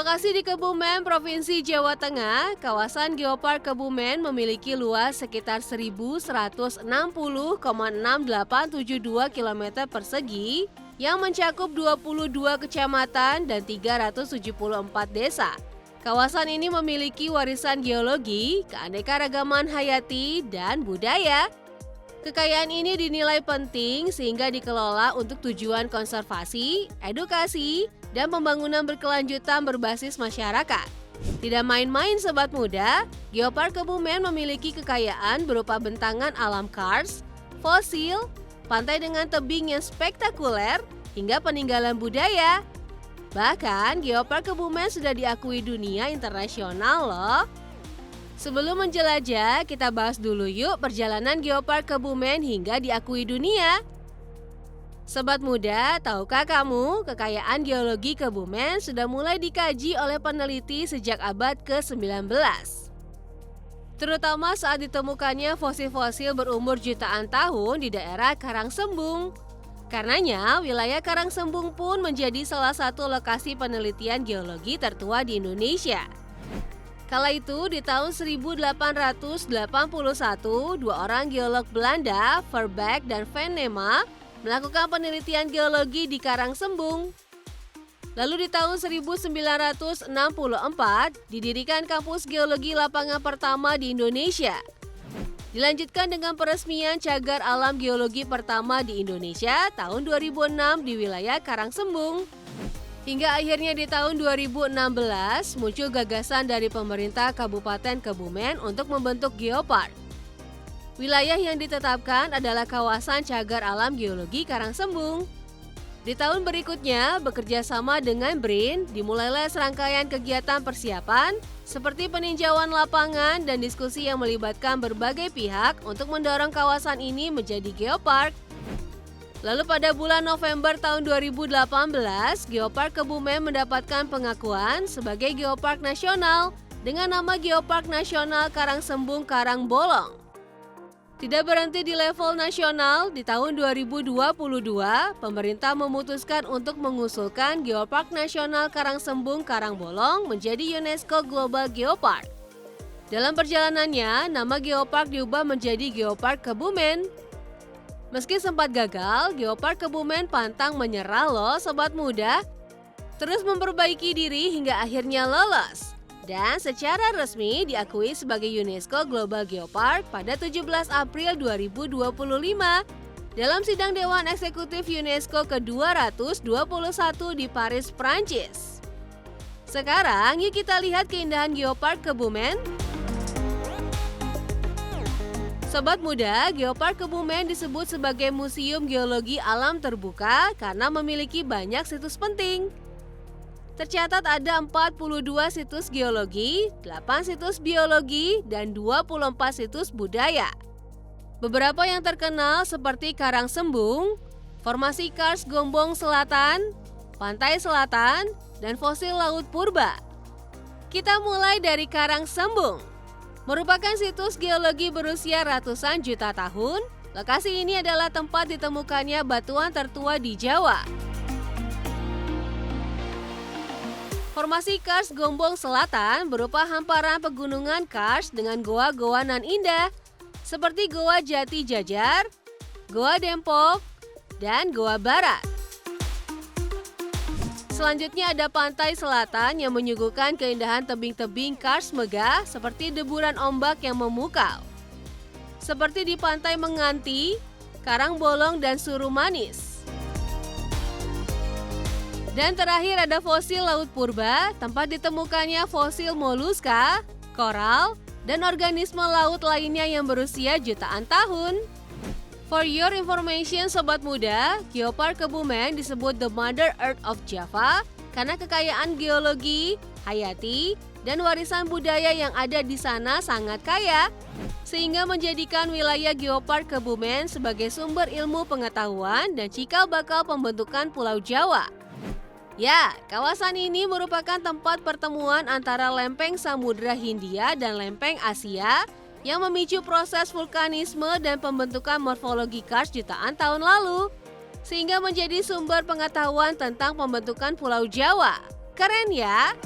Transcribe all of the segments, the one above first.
Berlokasi di Kebumen, Provinsi Jawa Tengah, kawasan Geopark Kebumen memiliki luas sekitar 1.160,6872 km persegi yang mencakup 22 kecamatan dan 374 desa. Kawasan ini memiliki warisan geologi, keanekaragaman hayati, dan budaya. Kekayaan ini dinilai penting sehingga dikelola untuk tujuan konservasi, edukasi, dan pembangunan berkelanjutan berbasis masyarakat. Tidak main-main sobat muda, Geopark Kebumen memiliki kekayaan berupa bentangan alam kars, fosil, pantai dengan tebing yang spektakuler, hingga peninggalan budaya. Bahkan, Geopark Kebumen sudah diakui dunia internasional loh. Sebelum menjelajah, kita bahas dulu yuk perjalanan Geopark Kebumen hingga diakui dunia. Sobat muda, tahukah kamu kekayaan geologi Kebumen sudah mulai dikaji oleh peneliti sejak abad ke-19? Terutama saat ditemukannya fosil-fosil berumur jutaan tahun di daerah Karangsembung. Karenanya, wilayah Karangsembung pun menjadi salah satu lokasi penelitian geologi tertua di Indonesia. Kala itu, di tahun 1881, dua orang geolog Belanda, Verbeek dan Van Nema, melakukan penelitian geologi di Karangsembung. Lalu di tahun 1964, didirikan kampus geologi lapangan pertama di Indonesia. Dilanjutkan dengan peresmian cagar alam geologi pertama di Indonesia tahun 2006 di wilayah Karangsembung. Hingga akhirnya di tahun 2016 muncul gagasan dari pemerintah Kabupaten Kebumen untuk membentuk Geopark. Wilayah yang ditetapkan adalah kawasan cagar alam geologi Karangsembung. Di tahun berikutnya, bekerja sama dengan BRIN, dimulailah serangkaian kegiatan persiapan seperti peninjauan lapangan dan diskusi yang melibatkan berbagai pihak untuk mendorong kawasan ini menjadi Geopark. Lalu pada bulan November tahun 2018, Geopark Kebumen mendapatkan pengakuan sebagai Geopark Nasional dengan nama Geopark Nasional Karangsembung Karangbolong. Tidak berhenti di level nasional, di tahun 2022, pemerintah memutuskan untuk mengusulkan Geopark Nasional Karangsembung Karangbolong menjadi UNESCO Global Geopark. Dalam perjalanannya, nama Geopark diubah menjadi Geopark Kebumen. Meski sempat gagal, Geopark Kebumen pantang menyerah loh sobat muda. Terus memperbaiki diri hingga akhirnya lolos. Dan secara resmi diakui sebagai UNESCO Global Geopark pada 17 April 2025 dalam sidang Dewan Eksekutif UNESCO ke-221 di Paris, Prancis. Sekarang yuk kita lihat keindahan Geopark Kebumen. Sobat muda, Geopark Kebumen disebut sebagai Museum Geologi Alam Terbuka karena memiliki banyak situs penting. Tercatat ada 42 situs geologi, 8 situs biologi, dan 24 situs budaya. Beberapa yang terkenal seperti Karangsembung, formasi kars Gombong Selatan, Pantai Selatan, dan fosil laut purba. Kita mulai dari Karangsembung. Merupakan situs geologi berusia ratusan juta tahun, lokasi ini adalah tempat ditemukannya batuan tertua di Jawa. Formasi kars Gombong Selatan berupa hamparan pegunungan kars dengan goa-goa nan indah, seperti Goa Jati Jajar, Goa Dempok, dan Goa Barat. Selanjutnya ada pantai selatan yang menyuguhkan keindahan tebing-tebing kars megah seperti deburan ombak yang memukau. Seperti di Pantai Menganti, Karangbolong, dan Surumanis. Dan terakhir ada fosil laut purba, tempat ditemukannya fosil moluska, koral, dan organisme laut lainnya yang berusia jutaan tahun. For your information sobat muda, Geopark Kebumen disebut The Mother Earth of Java karena kekayaan geologi, hayati, dan warisan budaya yang ada di sana sangat kaya, sehingga menjadikan wilayah Geopark Kebumen sebagai sumber ilmu pengetahuan dan cikal bakal pembentukan Pulau Jawa. Ya, kawasan ini merupakan tempat pertemuan antara lempeng Samudra Hindia dan lempeng Asia yang memicu proses vulkanisme dan pembentukan morfologi kars jutaan tahun lalu, sehingga menjadi sumber pengetahuan tentang pembentukan Pulau Jawa. Keren ya?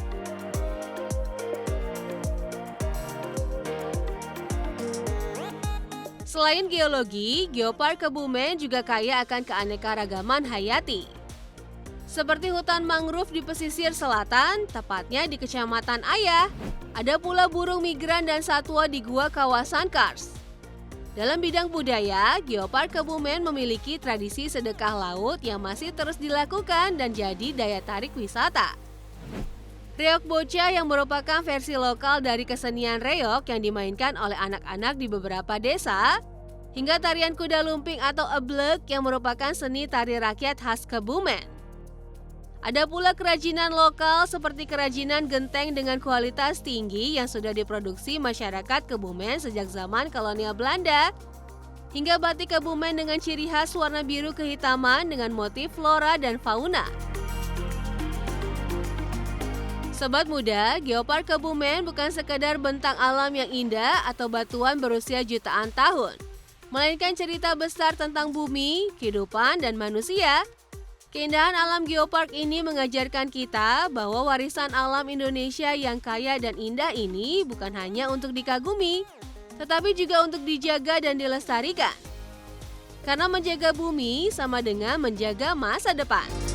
Selain geologi, Geopark Kebumen juga kaya akan keanekaragaman hayati. Seperti hutan mangrove di pesisir selatan, tepatnya di Kecamatan Ayah. Ada pula burung migran dan satwa di gua kawasan Kars. Dalam bidang budaya, Geopark Kebumen memiliki tradisi sedekah laut yang masih terus dilakukan dan jadi daya tarik wisata. Reok bocah yang merupakan versi lokal dari kesenian reok yang dimainkan oleh anak-anak di beberapa desa, hingga tarian kuda lumping atau eblek yang merupakan seni tari rakyat khas Kebumen. Ada pula kerajinan lokal seperti kerajinan genteng dengan kualitas tinggi yang sudah diproduksi masyarakat Kebumen sejak zaman kolonial Belanda, hingga batik Kebumen dengan ciri khas warna biru kehitaman dengan motif flora dan fauna. Sobat muda, Geopark Kebumen bukan sekedar bentang alam yang indah atau batuan berusia jutaan tahun, melainkan cerita besar tentang bumi, kehidupan, dan manusia. Keindahan alam Geopark ini mengajarkan kita bahwa warisan alam Indonesia yang kaya dan indah ini bukan hanya untuk dikagumi, tetapi juga untuk dijaga dan dilestarikan. Karena menjaga bumi sama dengan menjaga masa depan.